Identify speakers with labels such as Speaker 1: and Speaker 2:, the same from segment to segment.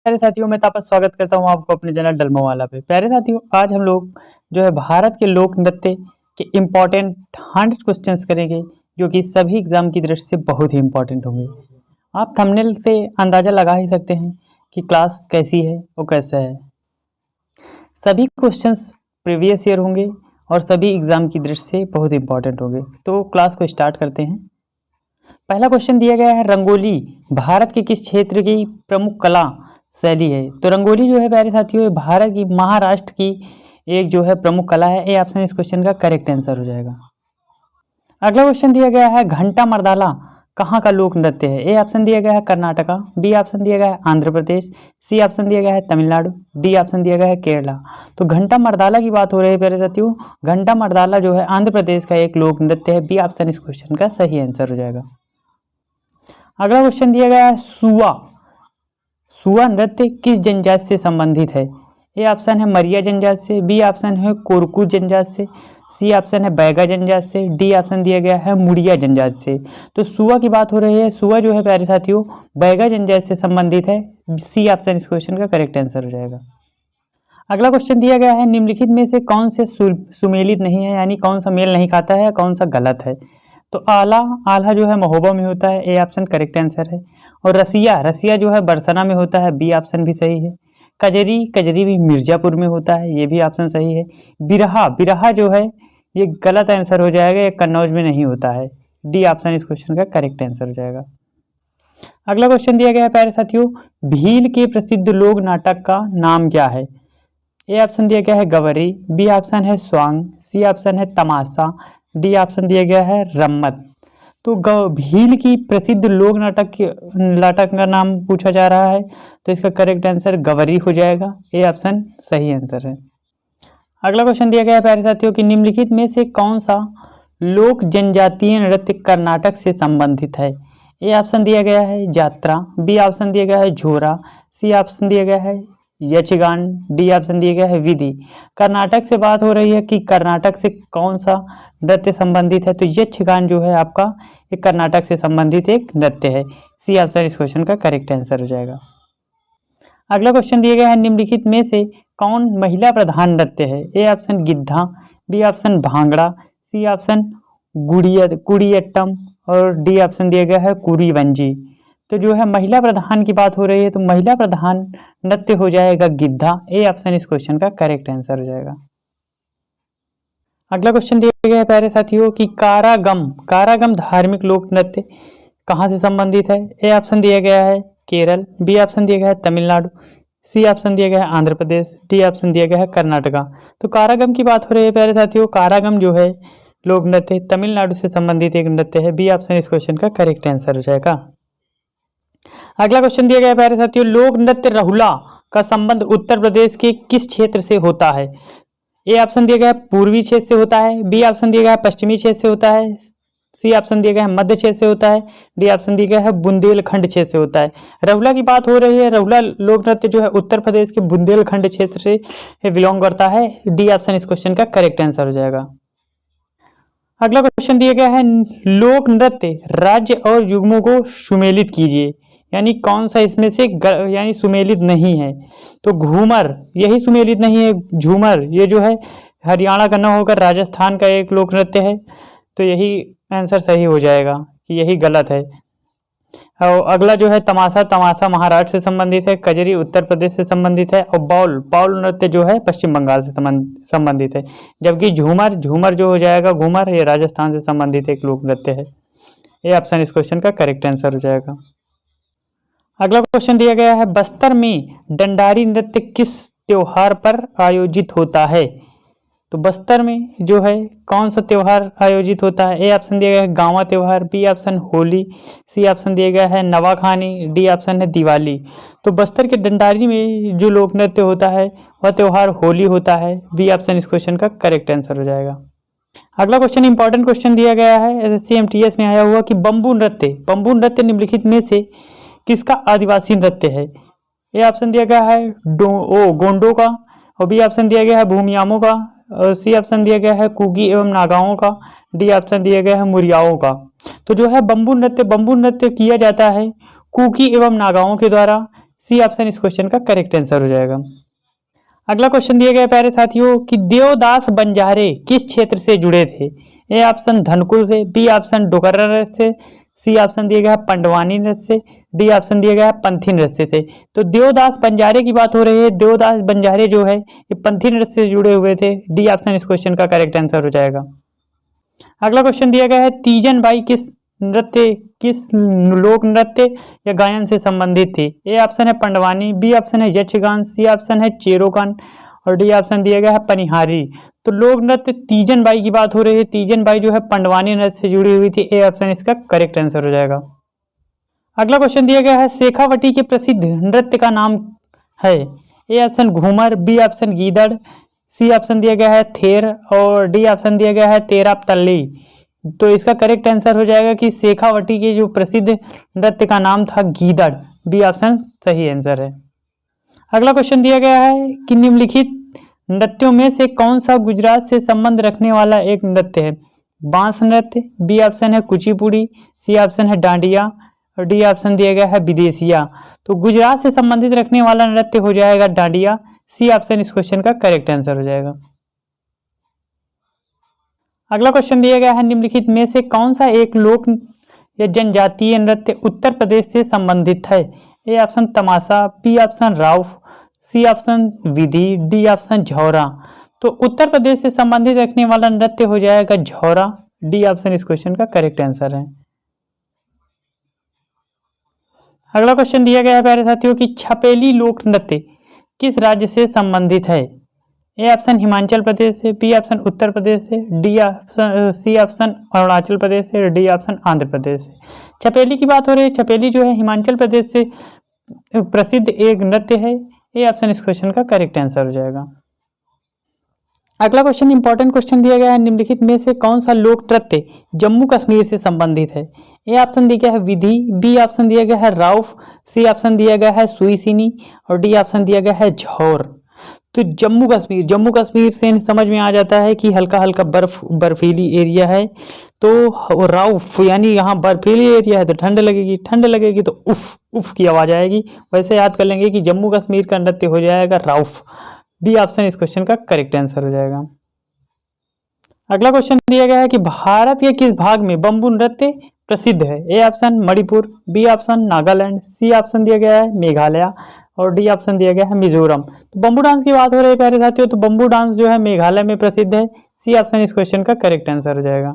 Speaker 1: प्यारे साथियों, मैं तापस स्वागत करता हूँ आपको अपने चैनल डलमोवाला पे। प्यारे साथियों, आज हम लोग जो है भारत के लोक नृत्य के इम्पोर्टेंट 100 क्वेश्चंस करेंगे, जो कि सभी एग्जाम की दृष्टि से बहुत ही इम्पोर्टेंट होंगे। आप थंबनेल से अंदाज़ा लगा ही सकते हैं कि क्लास कैसी है और कैसा है। सभी क्वेश्चंस प्रीवियस ईयर होंगे और सभी एग्जाम की दृष्टि से बहुत इंपॉर्टेंट होंगे। तो क्लास को स्टार्ट करते हैं। पहला क्वेश्चन दिया गया है, रंगोली भारत के किस क्षेत्र की प्रमुख कला शैली है? तो रंगोली जो है प्यारे साथियों, भारत की महाराष्ट्र की एक जो है प्रमुख कला है। ए ऑप्शन इस क्वेश्चन का करेक्ट आंसर हो जाएगा। अगला क्वेश्चन दिया गया है, घंटा मर्दाला कहाँ का लोक नृत्य है? ए ऑप्शन दिया गया है कर्नाटका, बी ऑप्शन दिया गया है आंध्र प्रदेश, सी ऑप्शन दिया गया है तमिलनाडु, डी ऑप्शन दिया गया है केरला। तो घंटा मर्दाला की बात हो रही है प्यारे साथियों। घंटा मर्दाला जो है आंध्र प्रदेश का एक लोक नृत्य है। बी ऑप्शन इस क्वेश्चन का सही आंसर हो जाएगा। अगला क्वेश्चन दिया गया है, सुआ नृत्य किस जनजाति से संबंधित है? ए ऑप्शन है मरिया जनजाति से, बी ऑप्शन है कोरकू जनजाति से, सी ऑप्शन है बैगा जनजाति से, डी ऑप्शन दिया गया है मुड़िया जनजाति से। तो सुआ की बात हो रही है। सुआ जो है प्यारे साथियों बैगा जनजाति से संबंधित है। सी ऑप्शन इस क्वेश्चन का करेक्ट आंसर हो जाएगा। अगला क्वेश्चन दिया गया है, निम्नलिखित में से कौन से सुमेलित नहीं है, यानी कौन सा मेल नहीं खाता है, कौन सा गलत है? तो आल्हा जो है महोबा में होता है। ए ऑप्शन करेक्ट आंसर है। और रसिया जो है बरसना में होता है। बी ऑप्शन भी सही है। कजरी भी मिर्जापुर में होता है। ये भी ऑप्शन सही है। बिरहा जो है ये गलत आंसर हो जाएगा, ये कन्नौज में नहीं होता है। डी ऑप्शन इस क्वेश्चन का करेक्ट आंसर हो जाएगा। अगला क्वेश्चन दिया गया है प्यारे साथियों, भील के प्रसिद्ध लोक नाटक का नाम क्या है? ए ऑप्शन दिया गया है गवरी, बी ऑप्शन है स्वांग, सी ऑप्शन है तमाशा, डी ऑप्शन दिया गया है रम्मत। तो भील की प्रसिद्ध लोक नाटक का नाम पूछा जा रहा है, तो इसका करेक्ट आंसर गवरी हो जाएगा। ए ऑप्शन सही आंसर है। अगला क्वेश्चन दिया गया है प्यारे साथियों कि निम्नलिखित में से कौन सा लोक जनजातीय नृत्य कर्नाटक से संबंधित है? ए ऑप्शन दिया गया है जात्रा, बी ऑप्शन दिया गया है झोरा, सी ऑप्शन दिया गया है यक्षगान, डी ऑप्शन दिया गया है विधि। कर्नाटक से बात हो रही है कि कर्नाटक से कौन सा नृत्य संबंधित है, तो यक्षगान जो है आपका एक कर्नाटक से संबंधित एक नृत्य है। सी ऑप्शन इस क्वेश्चन का करेक्ट आंसर हो जाएगा। अगला क्वेश्चन दिया गया है, निम्नलिखित में से कौन महिला प्रधान नृत्य है? A option Giddha, B option Bhangra, C option Kudiyattam और डी ऑप्शन दिया गया है कुरीवंजी। तो जो है महिला प्रधान की बात हो रही है, तो महिला प्रधान नृत्य हो जाएगा गिद्धा। ए ऑप्शन इस क्वेश्चन का करेक्ट आंसर हो जाएगा। अगला क्वेश्चन दिया गया है प्यारे साथियों कि कारागम धार्मिक लोक नृत्य कहाँ से संबंधित है? ए ऑप्शन दिया गया है केरल, बी ऑप्शन दिया गया है तमिलनाडु, सी ऑप्शन दिया गया है आंध्र प्रदेश, डी ऑप्शन दिया गया है कर्नाटका। तो कारागम की बात हो रही है प्यारे साथियों। कारागम जो है लोक नृत्य तमिलनाडु से संबंधित एक नृत्य है। बी ऑप्शन इस क्वेश्चन का करेक्ट आंसर हो जाएगा। अगला क्वेश्चन दिया गया है प्यारे साथियों, लोक नृत्य रहुला का संबंध उत्तर प्रदेश के किस क्षेत्र से होता है? ए ऑप्शन दिया गया है पूर्वी क्षेत्र से होता है, बी ऑप्शन दिया गया है पश्चिमी क्षेत्र से होता है, सी ऑप्शन दिया गया है मध्य क्षेत्र से होता है, डी ऑप्शन दिया गया है बुंदेलखंड क्षेत्र से होता है। रहुला की बात हो रही है। रहुला लोक नृत्य जो है उत्तर प्रदेश के बुंदेलखंड क्षेत्र से बिलोंग करता है। डी ऑप्शन इस क्वेश्चन का करेक्ट आंसर हो जाएगा। अगला क्वेश्चन दिया गया है, लोक नृत्य राज्य और युग्मों को सुमेलित कीजिए, यानी कौन सा इसमें से यानी सुमेलित नहीं है? तो घूमर यही सुमेलित नहीं है। झूमर ये जो है हरियाणा का न होकर राजस्थान का एक लोक नृत्य है, तो यही आंसर सही हो जाएगा कि यही गलत है। और अगला जो है तमाशा महाराष्ट्र से संबंधित है, कजरी उत्तर प्रदेश से संबंधित है, और बाउल नृत्य जो है पश्चिम बंगाल से संबंधित है। जबकि झूमर जो हो जाएगा घूमर, ये राजस्थान से संबंधित एक लोक नृत्य है। ये ऑप्शन इस क्वेश्चन का करेक्ट आंसर हो जाएगा। अगला क्वेश्चन दिया गया है, बस्तर में डंडारी नृत्य किस त्योहार पर आयोजित होता है? तो बस्तर में जो है कौन सा त्योहार आयोजित होता है? ए ऑप्शन दिया गया है गांवा त्योहार, B option Holi, C option दिया गया है नवाखानी, डी ऑप्शन है दिवाली। तो बस्तर के डंडारी में जो लोक नृत्य होता है वह त्योहार होली होता है। बी ऑप्शन इस क्वेश्चन का करेक्ट आंसर हो जाएगा। अगला क्वेश्चन इंपॉर्टेंट क्वेश्चन दिया गया है, एसएससी एमटीएस में आया हुआ कि बंबू नृत्य निम्नलिखित में से किसका आदिवासी नृत्य है? ए ऑप्शन दिया गया है गोंडों का, और बी ऑप्शन दिया गया है भूमियामों का, और सी ऑप्शन दिया गया है कुगी एवं नागाओं का, डी ऑप्शन दिया गया है मुरियाओं का। तो जो है बंबू नृत्य किया जाता है कुकी एवं नागाओं के द्वारा। सी ऑप्शन इस क्वेश्चन का करेक्ट आंसर हो जाएगा। अगला क्वेश्चन दिया गया प्यारे साथियों कि देवदास बंजारे किस क्षेत्र से जुड़े थे? ए ऑप्शन धनकुल से, बी ऑप्शन डोगरा नृत्य से, सी ऑप्शन दिया गया है पंडवानी नृत्य से, डी ऑप्शन दिया गया है पंथी नृत्य से। तो देवदास बंजारे की बात हो रही है, देवदास बंजारे जो है ये पंथी नृत्य से जुड़े हुए थे। डी ऑप्शन इस क्वेश्चन का करेक्ट आंसर हो जाएगा। अगला क्वेश्चन दिया गया है तीजन बाई किस लोक नृत्य या गायन से संबंधित थी? ए ऑप्शन है पंडवानी, बी ऑप्शन है यक्षगान, सी ऑप्शन है चेरोगान और डी ऑप्शन दिया गया है पनिहारी। तो लोक नृत्य तीजन बाई की बात हो रही है, तीजन बाई जो है पंडवानी नृत्य से जुड़ी हुई थी। ए ऑप्शन इसका करेक्ट आंसर हो जाएगा। अगला क्वेश्चन दिया गया है शेखावटी के प्रसिद्ध नृत्य का नाम है? A option Ghoomar, B option गीदड़, सी ऑप्शन दिया गया है थेर और डी ऑप्शन दिया गया है तेराप तल्ली। तो इसका करेक्ट आंसर हो जाएगा कि शेखावटी के जो प्रसिद्ध नृत्य का नाम था गीदड़। बी ऑप्शन सही आंसर है। अगला क्वेश्चन दिया गया है कि निम्नलिखित नृत्यों में से कौन सा गुजरात से संबंध रखने वाला एक नृत्य है? बांस नृत्य, बी ऑप्शन है कुचिपुड़ी, सी ऑप्शन है डांडिया और डी ऑप्शन दिया गया है विदेशिया। तो गुजरात से संबंधित रखने वाला नृत्य हो जाएगा डांडिया। सी ऑप्शन इस क्वेश्चन का करेक्ट आंसर हो जाएगा। अगला क्वेश्चन दिया गया है निम्नलिखित में से कौन सा एक लोक या जनजातीय नृत्य उत्तर प्रदेश से संबंधित है? A option Tamasha, B option Rauf, C option Vidhi, D option Jhaura. तो उत्तर प्रदेश से संबंधित रखने वाला नृत्य हो जाएगा झौरा। डी ऑप्शन इस क्वेश्चन का करेक्ट आंसर है। अगला क्वेश्चन दिया गया है प्यारे साथियों कि छपेली लोक नृत्य किस राज्य से संबंधित है? ए ऑप्शन हिमाचल प्रदेश से, बी ऑप्शन उत्तर प्रदेश से, D option C option Arunachal Pradesh से, डी ऑप्शन आंध्र प्रदेश से। छपेली की बात हो रही है, छपेली जो है हिमाचल प्रदेश से प्रसिद्ध एक नृत्य है। ए ऑप्शन इस क्वेश्चन का करेक्ट आंसर हो जाएगा। अगला क्वेश्चन इंपॉर्टेंट क्वेश्चन दिया गया है निम्नलिखित में से कौन सा लोक नृत्य जम्मू कश्मीर से संबंधित है? ए ऑप्शन दिया गया है विधि, बी ऑप्शन दिया गया है राउफ, सी ऑप्शन दिया गया है सुईसिनी और डी ऑप्शन दिया गया है झौर। तो जम्मू कश्मीर से समझ में आ जाता है कि हल्का हल्का बर्फीली एरिया है। तो राउफ यानी यहाँ बर्फीली एरिया है तो ठंड लगेगी तो उफ उफ की आवाज आएगी। वैसे याद कर लेंगे कि जम्मू कश्मीर का नृत्य हो जाएगा राउफ। बी ऑप्शन इस क्वेश्चन का करेक्ट आंसर हो जाएगा। अगला क्वेश्चन दिया गया है कि भारत के किस भाग में बंबू नृत्य प्रसिद्ध है? A option Manipur, B option Nagaland, C option दिया गया है मेघालय और डी ऑप्शन दिया गया है मिजोरम। तो बंबू डांस की बात हो रही है प्यारे साथियों, तो बंबू डांस जो है मेघालय में प्रसिद्ध है। सी ऑप्शन इस क्वेश्चन का करेक्ट आंसर हो जाएगा।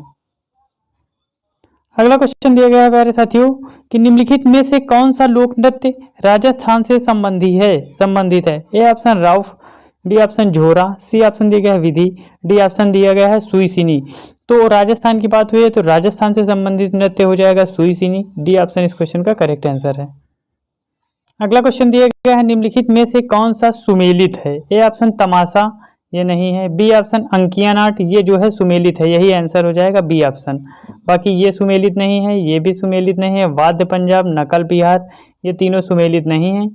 Speaker 1: अगला क्वेश्चन दिया गया है प्यारे साथियों कि निम्नलिखित में से कौन सा लोक नृत्य राजस्थान से संबंधित है? A option Rauf, B option Jhora, C option दिया गया है विधि, डी ऑप्शन दिया गया है सुईसिनी। तो राजस्थान की बात हुई है तो राजस्थान से संबंधित नृत्य हो जाएगा सुईसिनी। डी ऑप्शन इस क्वेश्चन का करेक्ट आंसर है। अगला क्वेश्चन दिया गया है निम्नलिखित में से कौन सा सुमेलित है? ए ऑप्शन तमाशा, ये नहीं है, बी ऑप्शन अंकिया नाट, ये जो है सुमेलित है, यही आंसर हो जाएगा बी ऑप्शन। बाकी ये सुमेलित नहीं है, ये भी सुमेलित नहीं है, वाद्य पंजाब, नकल बिहार, ये तीनों सुमेलित नहीं है।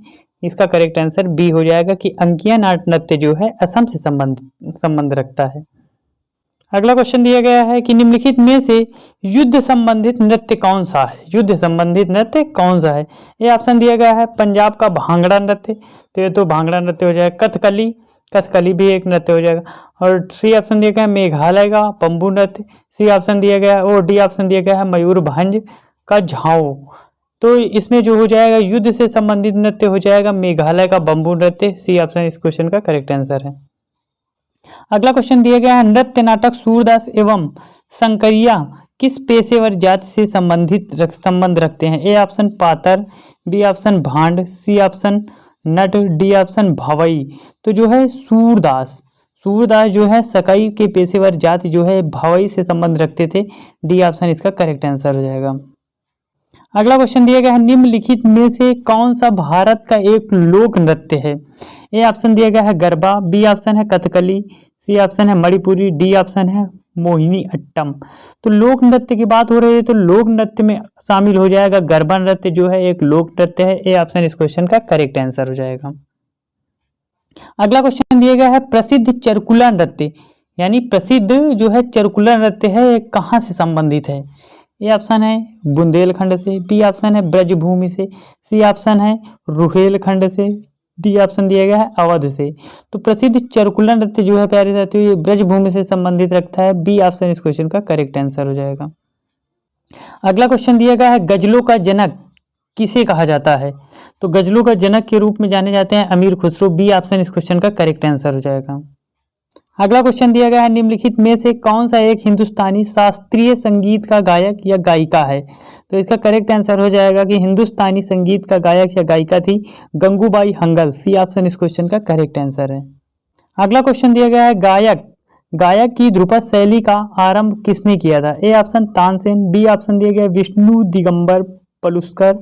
Speaker 1: इसका करेक्ट आंसर बी हो जाएगा कि अंकिया नाट नृत्य जो है असम से संबंध रखता है। अगला क्वेश्चन दिया गया है कि निम्नलिखित में से युद्ध संबंधित नृत्य कौन सा है? युद्ध संबंधित नृत्य कौन सा है? ये ऑप्शन दिया गया है पंजाब का भांगड़ा नृत्य, तो ये तो भांगड़ा नृत्य हो जाएगा। कथकली भी एक नृत्य हो जाएगा। और सी ऑप्शन दिया गया है मेघालय का बंबू नृत्य, सी ऑप्शन दिया गया है और डी ऑप्शन दिया गया है मयूरभंज का झाओ। तो इसमें जो हो जाएगा युद्ध से संबंधित नृत्य हो जाएगा मेघालय का बंबू नृत्य। सी ऑप्शन इस क्वेश्चन का करेक्ट आंसर है। अगला क्वेश्चन दिया गया है नृत्य नाटक सूरदास एवं शंकरिया किस पेशेवर जाति से संबंध रखते हैं? ए ऑप्शन पातर, बी ऑप्शन भांड, सी ऑप्शन नट, डी ऑप्शन भवई। तो जो है सूरदास जो है सकई के पेशेवर जाति जो है भवई से संबंध रखते थे। डी ऑप्शन इसका करेक्ट आंसर हो जाएगा। अगला क्वेश्चन दिया गया है निम्नलिखित में से कौन सा भारत का एक लोक नृत्य है? ए ऑप्शन दिया गया है गरबा, बी ऑप्शन है कथकली, सी ऑप्शन है मणिपुरी, डी ऑप्शन है मोहिनी अट्टम। तो लोक नृत्य की बात हो रही है तो लोक नृत्य में शामिल हो जाएगा गरबा नृत्य जो है एक लोक नृत्य है। ए ऑप्शन इस क्वेश्चन का करेक्ट आंसर हो जाएगा। अगला क्वेश्चन दिया गया है प्रसिद्ध चरकुला नृत्य यानी प्रसिद्ध जो है चरकुला नृत्य है कहाँ से संबंधित है? ए ऑप्शन है बुंदेलखंड से, बी ऑप्शन है ब्रजभूमि से, सी ऑप्शन है रुहेलखंड से, डी ऑप्शन दिया गया है अवध से। तो प्रसिद्ध चरकुला नृत्य जो है प्यारे साथियों ये ब्रजभूमि से संबंधित रखता है। बी ऑप्शन इस क्वेश्चन का करेक्ट आंसर हो जाएगा। अगला क्वेश्चन दिया गया है गजलों का जनक किसे कहा जाता है? तो गजलों का जनक के रूप में जाने जाते हैं अमीर खुसरो। बी ऑप्शन इस क्वेश्चन का करेक्ट आंसर हो जाएगा। अगला क्वेश्चन दिया गया है निम्नलिखित में से कौन सा एक हिंदुस्तानी शास्त्रीय संगीत का गायक या गायिका है? तो इसका करेक्ट आंसर हो जाएगा कि हिंदुस्तानी संगीत का गायक या गायिका थी गंगूबाई हंगल। सी ऑप्शन इस क्वेश्चन का करेक्ट आंसर है। अगला क्वेश्चन दिया गया है गायक की ध्रुपद शैली का आरंभ किसने किया था? A option Tansen, B option दिया गया विष्णु दिगंबर पलुस्कर,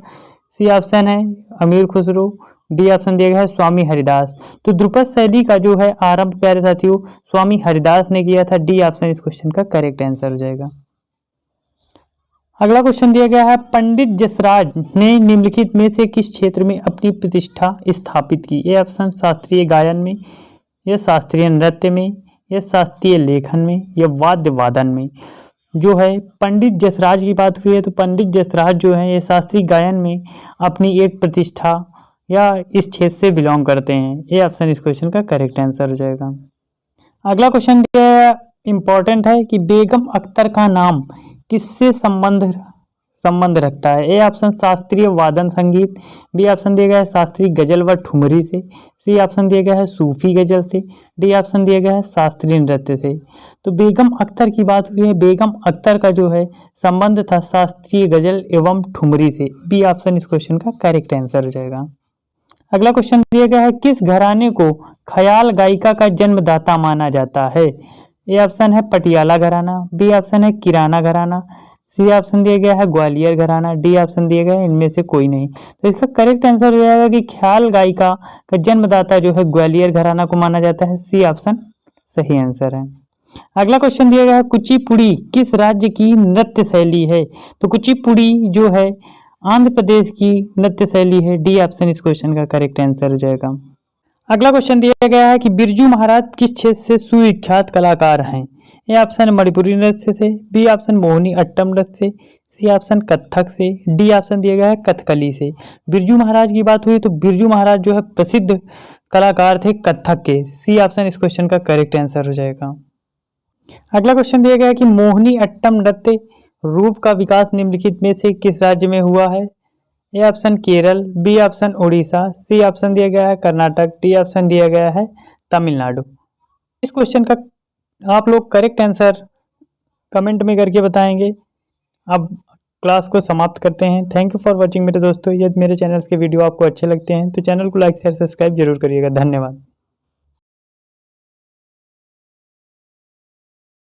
Speaker 1: सी ऑप्शन है अमीर खुसरो, डी ऑप्शन दिया गया है स्वामी हरिदास। तो ध्रुपद शैली का जो है आरंभ प्यारे साथियों स्वामी हरिदास ने किया था। डी ऑप्शन इस क्वेश्चन का करेक्ट आंसर हो जाएगा। अगला क्वेश्चन दिया गया है पंडित जसराज ने निम्नलिखित में से किस क्षेत्र में अपनी प्रतिष्ठा स्थापित की? ए ऑप्शन शास्त्रीय गायन में, या शास्त्रीय नृत्य में, या शास्त्रीय लेखन में, या वाद्य वादन में। जो है पंडित जसराज की बात हुई है तो पंडित जसराज जो है ये शास्त्रीय गायन में अपनी एक प्रतिष्ठा या इस क्षेत्र से बिलोंग करते हैं। ये ऑप्शन इस क्वेश्चन का करेक्ट आंसर हो जाएगा। अगला क्वेश्चन इंपॉर्टेंट है कि बेगम अख्तर का नाम किससे संबंध रखता है? ए ऑप्शन शास्त्रीय वादन संगीत, बी ऑप्शन दिया गया है शास्त्रीय गजल व ठुमरी से, सी ऑप्शन दिया गया है सूफी गजल से, डी ऑप्शन दिया गया है शास्त्रीय नृत्य से। तो बेगम अख्तर की बात हुई है, बेगम अख्तर का जो है संबंध था शास्त्रीय गजल एवं ठुमरी से। बी ऑप्शन इस क्वेश्चन का करेक्ट आंसर हो जाएगा। अगला क्वेश्चन दिया गया है किस घराने को ख्याल गायिका का जन्मदाता माना जाता है? ए ऑप्शन है पटियाला घराना, बी ऑप्शन है किराना घराना, सी ऑप्शन दिया गया है ग्वालियर घराना, डी ऑप्शन दिया गया है इनमें से कोई नहीं। तो इसका करेक्ट आंसर हो जाएगा कि ख्याल गायिका का जन्मदाता जो है ग्वालियर घराना को माना जाता है। सी ऑप्शन सही आंसर है। अगला क्वेश्चन दिया गया है कुचिपुड़ी किस राज्य की नृत्य शैली है? तो कुचिपुड़ी जो है आंध्र प्रदेश की नृत्य शैली है। डी ऑप्शन इस क्वेश्चन का करेक्ट आंसर हो जाएगा। अगला क्वेश्चन दिया गया है कि बिरजू महाराज किस क्षेत्र से सुविख्यात कलाकार हैं? ए ऑप्शन मणिपुरी नृत्य से, बी ऑप्शन मोहिनी अट्टम नृत्य से, सी ऑप्शन कथक से, डी ऑप्शन दिया गया है कथकली से। बिरजू महाराज की बात हुई तो बिरजू महाराज जो है प्रसिद्ध कलाकार थे कथक के। सी ऑप्शन इस क्वेश्चन का करेक्ट आंसर हो जाएगा। अगला क्वेश्चन दिया गया है कि मोहिनी अट्टम नृत्य रूप का विकास निम्नलिखित में से किस राज्य में हुआ है? A option Kerala, B option Orissa, C option दिया गया है कर्नाटक, डी ऑप्शन दिया गया है तमिलनाडु। इस क्वेश्चन का आप लोग करेक्ट आंसर कमेंट में करके बताएंगे। अब क्लास को समाप्त करते हैं। थैंक यू फॉर वॉचिंग मेरे दोस्तों। यदि मेरे चैनल के वीडियो आपको अच्छे लगते हैं तो चैनल को लाइक शेयर सब्सक्राइब जरूर करिएगा। धन्यवाद।